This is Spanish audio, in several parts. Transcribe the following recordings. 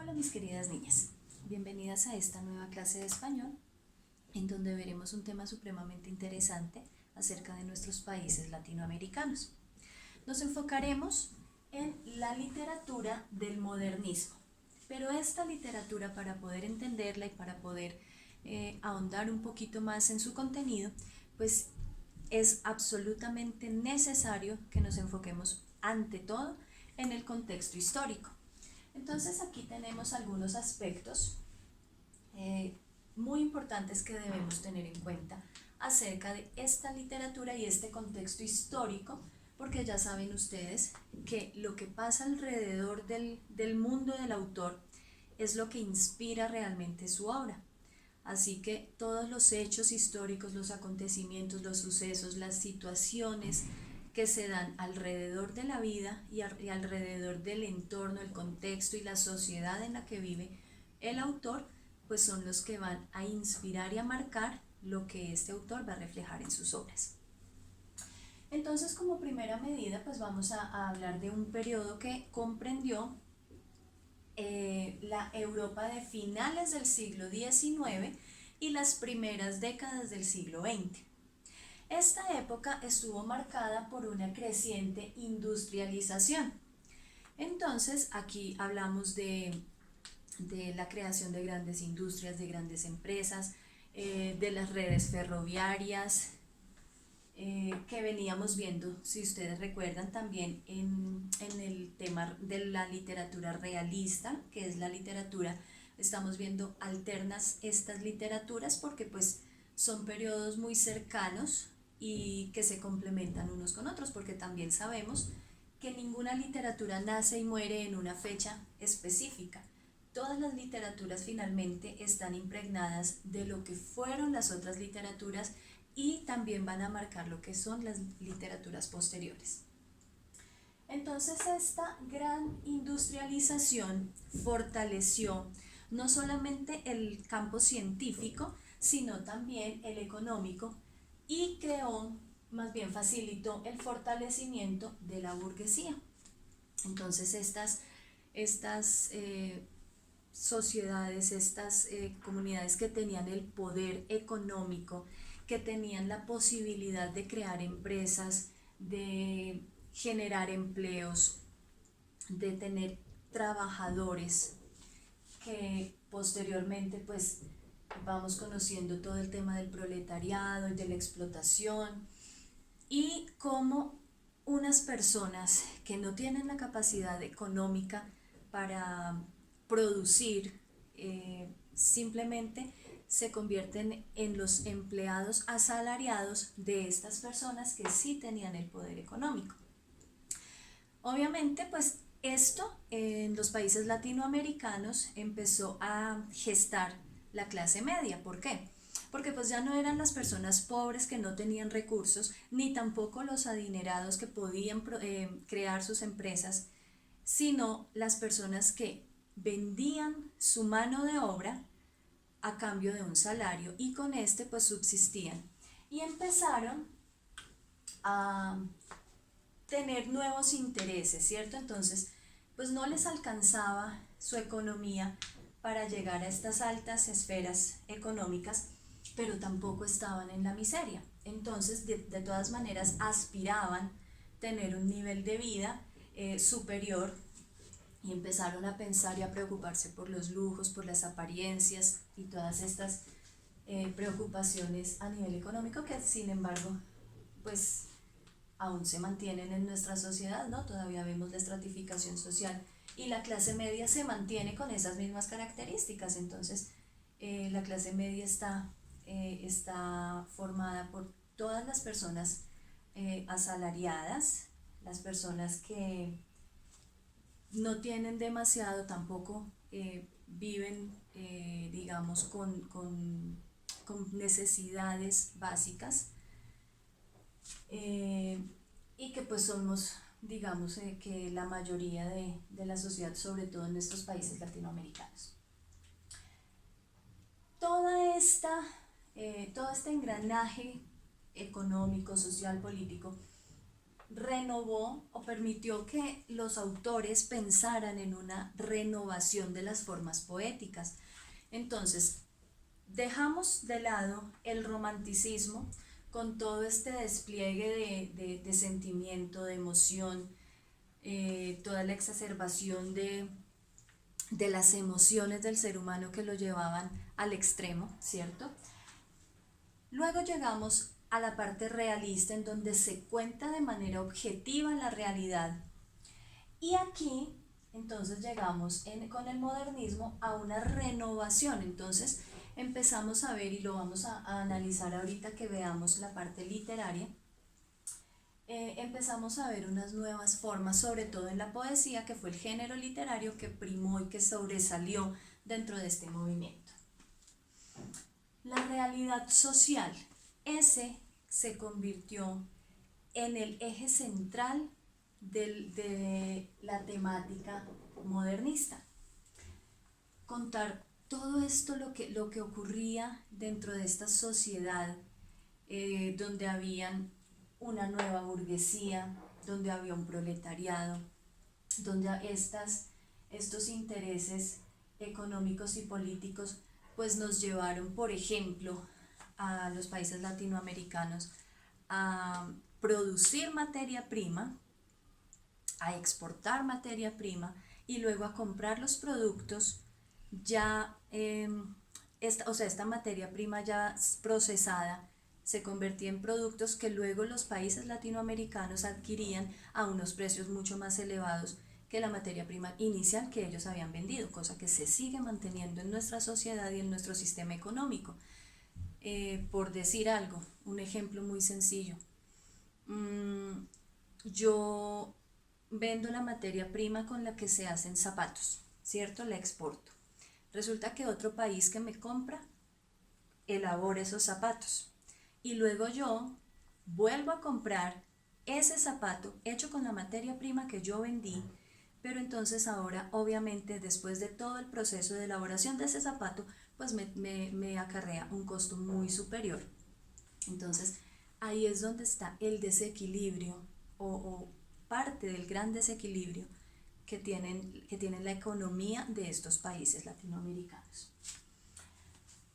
Hola mis queridas niñas, bienvenidas a esta nueva clase de español en donde veremos un tema supremamente interesante acerca de nuestros países latinoamericanos. Nos enfocaremos en la literatura del modernismo, pero esta literatura, para poder entenderla y para poder ahondar un poquito más en su contenido, pues es absolutamente necesario que nos enfoquemos ante todo en el contexto histórico. Entonces aquí tenemos algunos aspectos muy importantes que debemos tener en cuenta acerca de esta literatura y este contexto histórico, porque ya saben ustedes que lo que pasa alrededor del mundo del autor es lo que inspira realmente su obra. Así que todos los hechos históricos, los acontecimientos, los sucesos, las situaciones que se dan alrededor de la vida y alrededor del entorno, el contexto y la sociedad en la que vive el autor, pues son los que van a inspirar y a marcar lo que este autor va a reflejar en sus obras. Entonces, como primera medida, pues vamos a hablar de un periodo que comprendió la Europa de finales del siglo XIX y las primeras décadas del siglo XX. Esta época estuvo marcada por una creciente industrialización. Entonces, aquí hablamos de la creación de grandes industrias, de grandes empresas, de las redes ferroviarias, que veníamos viendo, si ustedes recuerdan, también en el tema de la literatura realista, que es la literatura, estamos viendo alternas estas literaturas porque pues son periodos muy cercanos y que se complementan unos con otros, porque también sabemos que ninguna literatura nace y muere en una fecha específica. Todas las literaturas finalmente están impregnadas de lo que fueron las otras literaturas y también van a marcar lo que son las literaturas posteriores. Entonces esta gran industrialización fortaleció no solamente el campo científico, sino también el económico, y creó, más bien facilitó el fortalecimiento de la burguesía. Entonces estas sociedades, estas comunidades que tenían el poder económico, que tenían la posibilidad de crear empresas, de generar empleos, de tener trabajadores, que posteriormente pues vamos conociendo todo el tema del proletariado y de la explotación, y cómo unas personas que no tienen la capacidad económica para producir, simplemente se convierten en los empleados asalariados de estas personas que sí tenían el poder económico. Obviamente, pues esto en los países latinoamericanos empezó a gestar la clase media. ¿Por qué? Porque pues ya no eran las personas pobres que no tenían recursos, ni tampoco los adinerados que podían crear sus empresas, sino las personas que vendían su mano de obra a cambio de un salario, y con este pues subsistían y empezaron a tener nuevos intereses, ¿cierto? Entonces pues no les alcanzaba su economía para llegar a estas altas esferas económicas, pero tampoco estaban en la miseria. Entonces de todas maneras aspiraban tener un nivel de vida superior, y empezaron a pensar y a preocuparse por los lujos, por las apariencias y todas estas preocupaciones a nivel económico, que sin embargo pues aún se mantienen en nuestra sociedad, ¿no? Todavía vemos la estratificación social y la clase media se mantiene con esas mismas características. Entonces la clase media está formada por todas las personas asalariadas, las personas que no tienen demasiado, tampoco viven, digamos, con necesidades básicas, y que pues somos, digamos, que la mayoría de la sociedad, sobre todo en estos países latinoamericanos. Todo este engranaje económico, social, político, renovó o permitió que los autores pensaran en una renovación de las formas poéticas. Entonces, dejamos de lado el romanticismo con todo este despliegue de sentimiento, de emoción, toda la exacerbación de las emociones del ser humano que lo llevaban al extremo, ¿cierto? Luego llegamos a la parte realista, en donde se cuenta de manera objetiva la realidad. Y aquí entonces llegamos con el modernismo a una renovación. Entonces empezamos a ver, y lo vamos a analizar ahorita que veamos la parte literaria, empezamos a ver unas nuevas formas, sobre todo en la poesía, que fue el género literario que primó y que sobresalió dentro de este movimiento. La realidad social, ese se convirtió en el eje central de la temática modernista. Contar todo esto, lo que ocurría dentro de esta sociedad, donde habían una nueva burguesía, donde había un proletariado, donde estos intereses económicos y políticos pues nos llevaron, por ejemplo, a los países latinoamericanos a producir materia prima, a exportar materia prima y luego a comprar los productos ya, esta materia prima ya procesada se convertía en productos que luego los países latinoamericanos adquirían a unos precios mucho más elevados que la materia prima inicial que ellos habían vendido, cosa que se sigue manteniendo en nuestra sociedad y en nuestro sistema económico. Por decir algo, un ejemplo muy sencillo, yo vendo la materia prima con la que se hacen zapatos, ¿cierto? La exporto. Resulta que otro país que me compra elabora esos zapatos y luego yo vuelvo a comprar ese zapato hecho con la materia prima que yo vendí, pero entonces ahora obviamente después de todo el proceso de elaboración de ese zapato pues me acarrea un costo muy superior. Entonces ahí es donde está el desequilibrio o parte del gran desequilibrio que tienen la economía de estos países latinoamericanos.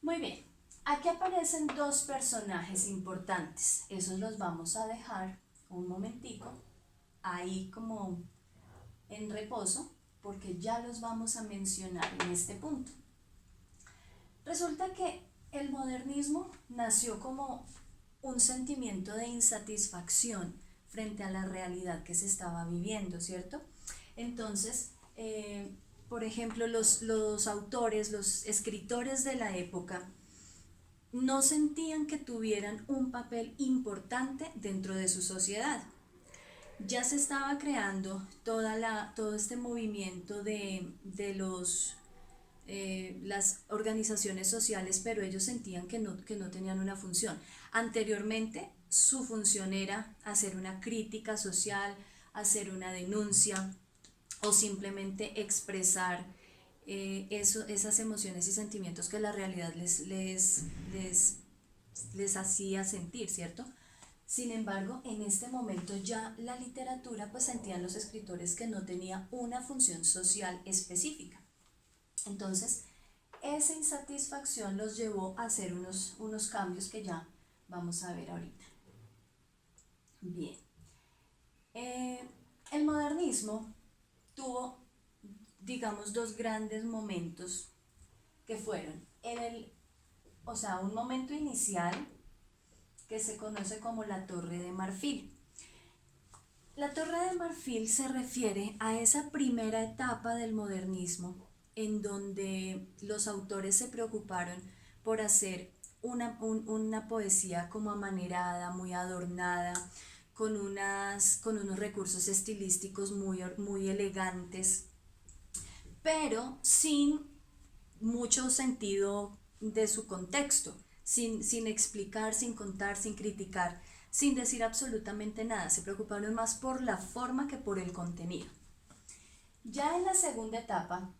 Muy bien, aquí aparecen dos personajes importantes, esos los vamos a dejar un momentico ahí como en reposo porque ya los vamos a mencionar en este punto. Resulta que el modernismo nació como un sentimiento de insatisfacción frente a la realidad que se estaba viviendo, ¿cierto? Entonces, por ejemplo, los autores, los escritores de la época no sentían que tuvieran un papel importante dentro de su sociedad. Ya se estaba creando todo este movimiento de las organizaciones sociales, pero ellos sentían que no tenían una función. Anteriormente, su función era hacer una crítica social, hacer una denuncia o simplemente expresar esas emociones y sentimientos que la realidad les hacía sentir, ¿cierto? Sin embargo, en este momento ya la literatura, pues sentían los escritores que no tenía una función social específica. Entonces, esa insatisfacción los llevó a hacer unos cambios que ya vamos a ver ahorita. Bien. El modernismo tuvo, digamos, dos grandes momentos que fueron un momento inicial que se conoce como la Torre de Marfil. La Torre de Marfil se refiere a esa primera etapa del modernismo en donde los autores se preocuparon por hacer una poesía como amanerada, muy adornada, con unos recursos estilísticos muy elegantes, pero sin mucho sentido de su contexto, sin explicar, sin contar, sin criticar, sin decir absolutamente nada. Se preocuparon más por la forma que por el contenido. Ya en la segunda etapa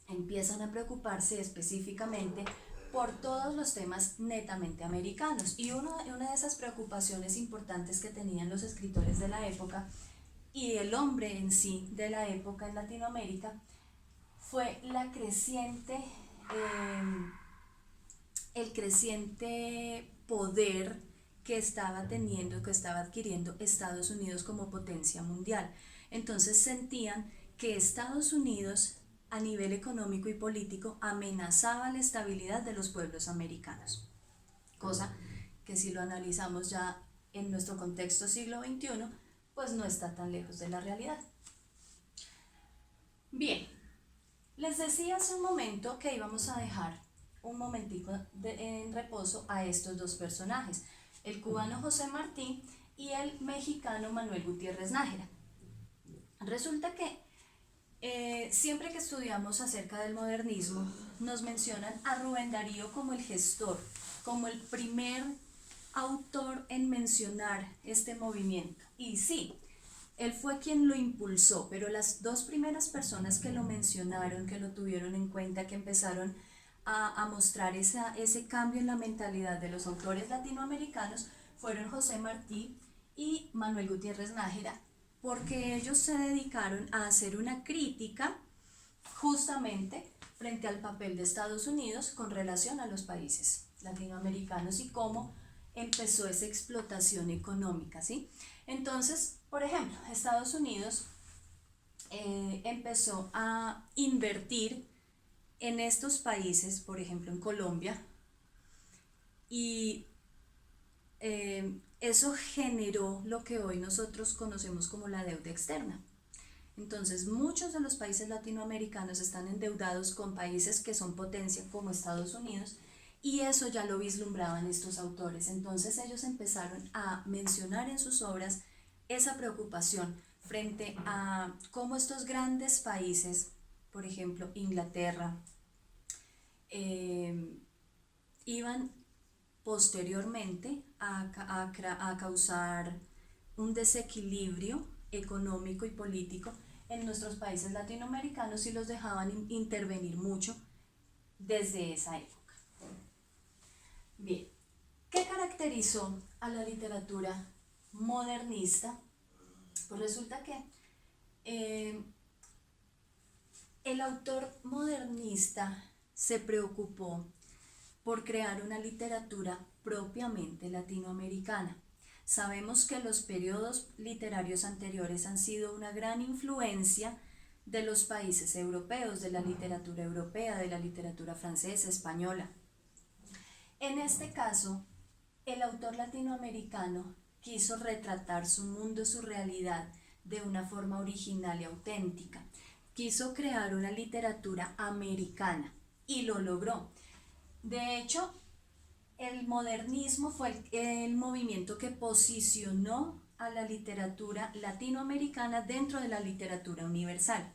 empiezan a preocuparse específicamente por todos los temas netamente americanos. Y una de esas preocupaciones importantes que tenían los escritores de la época y el hombre en sí de la época en Latinoamérica fue el creciente poder que estaba teniendo, que estaba adquiriendo Estados Unidos como potencia mundial. Entonces sentían que Estados Unidos a nivel económico y político amenazaba la estabilidad de los pueblos americanos, cosa que si lo analizamos ya en nuestro contexto siglo XXI, pues no está tan lejos de la realidad. Bien, les decía hace un momento que íbamos a dejar un momentico en reposo a estos dos personajes, el cubano José Martí y el mexicano Manuel Gutiérrez Nájera. Resulta que siempre que estudiamos acerca del modernismo, nos mencionan a Rubén Darío como el gestor, como el primer autor en mencionar este movimiento. Y sí, él fue quien lo impulsó, pero las dos primeras personas que lo mencionaron, que lo tuvieron en cuenta, que empezaron a mostrar ese cambio en la mentalidad de los autores latinoamericanos, fueron José Martí y Manuel Gutiérrez Nájera, porque ellos se dedicaron a hacer una crítica justamente frente al papel de Estados Unidos con relación a los países latinoamericanos y cómo empezó esa explotación económica, ¿sí? Entonces, por ejemplo, Estados Unidos empezó a invertir en estos países, por ejemplo en Colombia, y eso generó lo que hoy nosotros conocemos como la deuda externa. Entonces, muchos de los países latinoamericanos están endeudados con países que son potencia como Estados Unidos, y eso ya lo vislumbraban estos autores. Entonces ellos empezaron a mencionar en sus obras esa preocupación frente a cómo estos grandes países, por ejemplo Inglaterra, iban posteriormente a causar un desequilibrio económico y político en nuestros países latinoamericanos y los dejaban intervenir mucho desde esa época. Bien, ¿qué caracterizó a la literatura modernista? Pues resulta que el autor modernista se preocupó por crear una literatura propiamente latinoamericana. Sabemos que los periodos literarios anteriores han sido una gran influencia de los países europeos, de la literatura europea, de la literatura francesa, española. En este caso, el autor latinoamericano quiso retratar su mundo, su realidad, de una forma original y auténtica. Quiso crear una literatura americana y lo logró. De hecho, el modernismo fue el movimiento que posicionó a la literatura latinoamericana dentro de la literatura universal.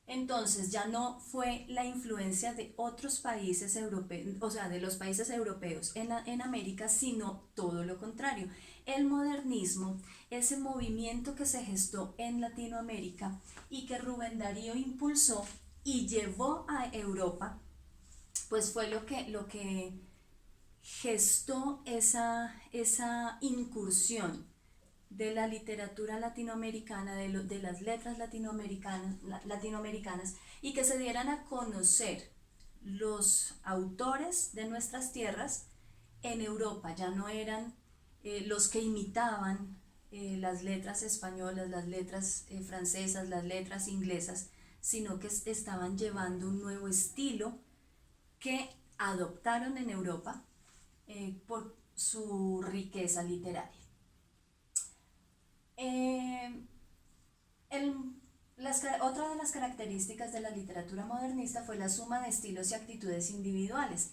Entonces ya no fue la influencia de otros países europeos, o sea, de los países europeos en América, sino todo lo contrario. El modernismo, ese movimiento que se gestó en Latinoamérica y que Rubén Darío impulsó y llevó a Europa, pues fue lo que gestó esa incursión de la literatura latinoamericana, de las letras latinoamericanas, y que se dieran a conocer los autores de nuestras tierras en Europa. Ya no eran los que imitaban las letras españolas, las letras francesas, las letras inglesas, sino que estaban llevando un nuevo estilo que adoptaron en Europa por su riqueza literaria. Otra de las características de la literatura modernista fue la suma de estilos y actitudes individuales.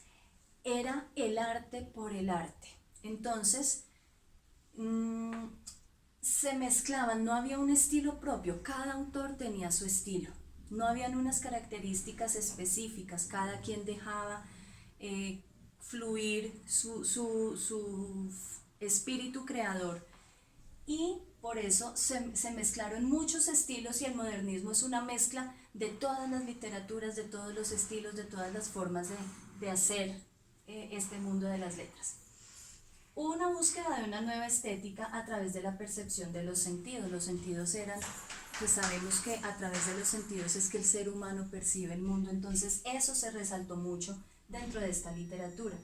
Era el arte por el arte. Entonces, se mezclaban, no había un estilo propio, cada autor tenía su estilo. No habían unas características específicas, cada quien dejaba fluir su espíritu creador, y por eso se mezclaron muchos estilos, y el modernismo es una mezcla de todas las literaturas, de todos los estilos, de todas las formas de hacer este mundo de las letras. Hubo una búsqueda de una nueva estética a través de la percepción de los sentidos. Los sentidos eran, pues sabemos que a través de los sentidos es que el ser humano percibe el mundo, entonces eso se resaltó mucho dentro de esta literatura.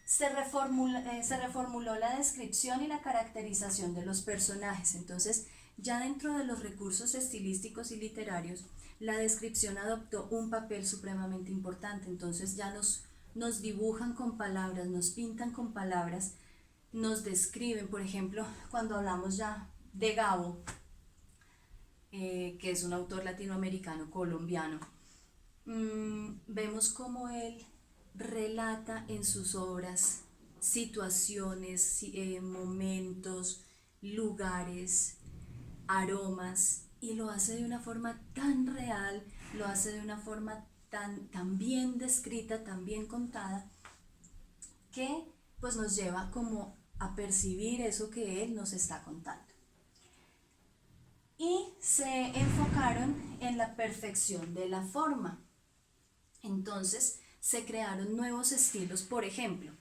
Se reformuló la descripción y la caracterización de los personajes, entonces ya dentro de los recursos estilísticos y literarios, la descripción adoptó un papel supremamente importante, entonces ya nos dibujan con palabras, nos pintan con palabras, nos describen, por ejemplo, cuando hablamos ya de Gabo, que es un autor latinoamericano colombiano, vemos cómo él relata en sus obras situaciones, momentos, lugares, aromas, y lo hace de una forma tan real, lo hace de una forma tan bien descrita, tan bien contada, que pues nos lleva como a percibir eso que él nos está contando. Y se enfocaron en la perfección de la forma. Entonces se crearon nuevos estilos, por ejemplo,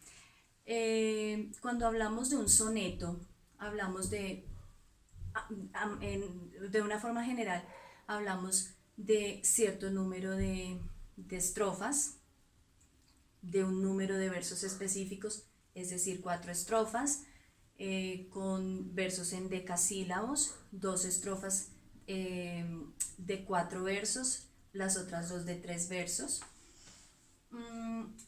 cuando hablamos de un soneto, hablamos de una forma general, hablamos de cierto número de estrofas, de un número de versos específicos, es decir, 4 estrofas, con versos en decasílabos, 2 estrofas de 4 versos, las otras 2 de 3 versos.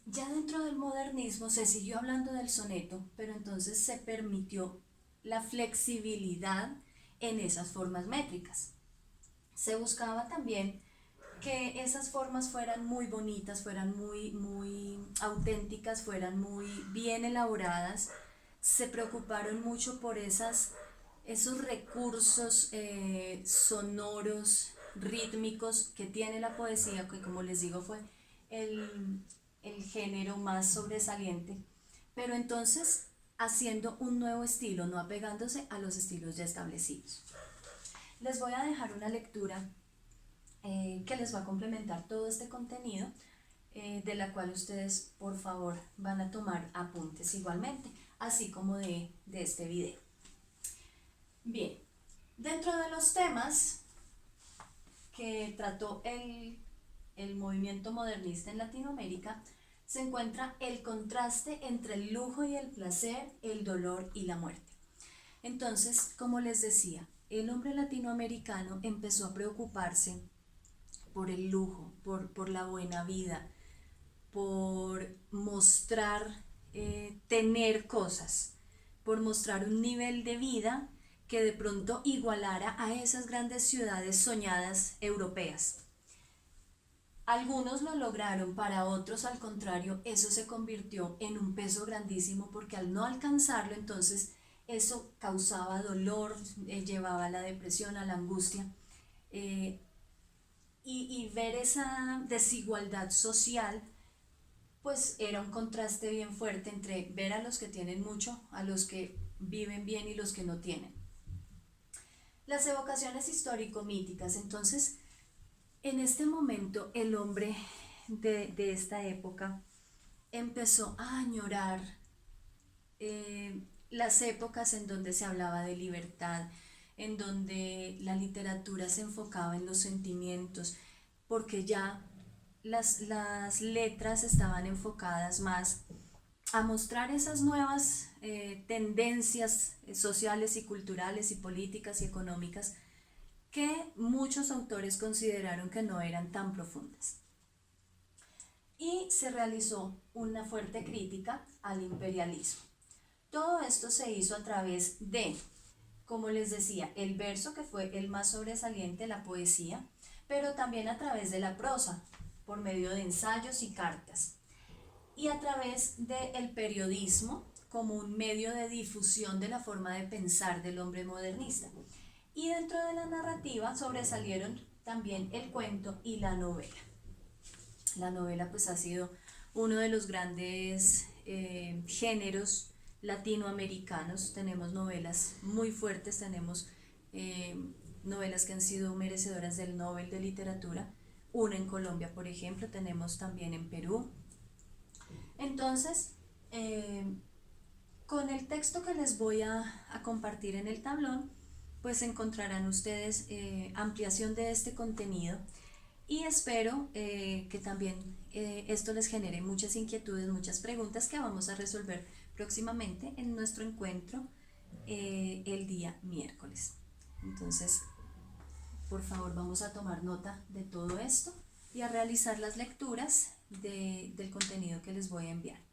Ya dentro del modernismo se siguió hablando del soneto, pero entonces se permitió la flexibilidad en esas formas métricas. Se buscaba también que esas formas fueran muy bonitas, fueran muy auténticas, fueran muy bien elaboradas. Se preocuparon mucho por esos recursos sonoros, rítmicos que tiene la poesía, que como les digo fue el género más sobresaliente, pero entonces haciendo un nuevo estilo, no apegándose a los estilos ya establecidos. Les voy a dejar una lectura que les va a complementar todo este contenido, de la cual ustedes por favor van a tomar apuntes igualmente, así como de este video. Bien, dentro de los temas que trató el movimiento modernista en Latinoamérica, se encuentra el contraste entre el lujo y el placer, el dolor y la muerte. Entonces, como les decía, el hombre latinoamericano empezó a preocuparse por el lujo, por la buena vida, por mostrar, tener cosas, por mostrar un nivel de vida que de pronto igualara a esas grandes ciudades soñadas europeas. Algunos lo lograron, para otros al contrario, eso se convirtió en un peso grandísimo, porque al no alcanzarlo, entonces eso causaba dolor, llevaba a la depresión, a la angustia, y ver esa desigualdad social, pues era un contraste bien fuerte entre ver a los que tienen mucho, a los que viven bien y los que no tienen. Las evocaciones histórico-míticas, entonces, en este momento el hombre de esta época empezó a añorar las épocas en donde se hablaba de libertad, en donde la literatura se enfocaba en los sentimientos, porque ya las letras estaban enfocadas más a mostrar esas nuevas tendencias sociales y culturales y políticas y económicas que muchos autores consideraron que no eran tan profundas. Y se realizó una fuerte crítica al imperialismo. Todo esto se hizo a través de, como les decía, el verso, que fue el más sobresaliente, la poesía, pero también a través de la prosa, por medio de ensayos y cartas, y a través del periodismo como un medio de difusión de la forma de pensar del hombre modernista. Y dentro de la narrativa sobresalieron también el cuento y la novela. La novela pues ha sido uno de los grandes géneros latinoamericanos. Tenemos novelas muy fuertes, tenemos novelas que han sido merecedoras del Nobel de Literatura, una en Colombia por ejemplo, tenemos también en Perú. Entonces, con el texto que les voy a compartir en el tablón, pues encontrarán ustedes ampliación de este contenido y espero que también esto les genere muchas inquietudes, muchas preguntas que vamos a resolver próximamente en nuestro encuentro el día miércoles. Entonces, por favor, vamos a tomar nota de todo esto y a realizar las lecturas del contenido que les voy a enviar.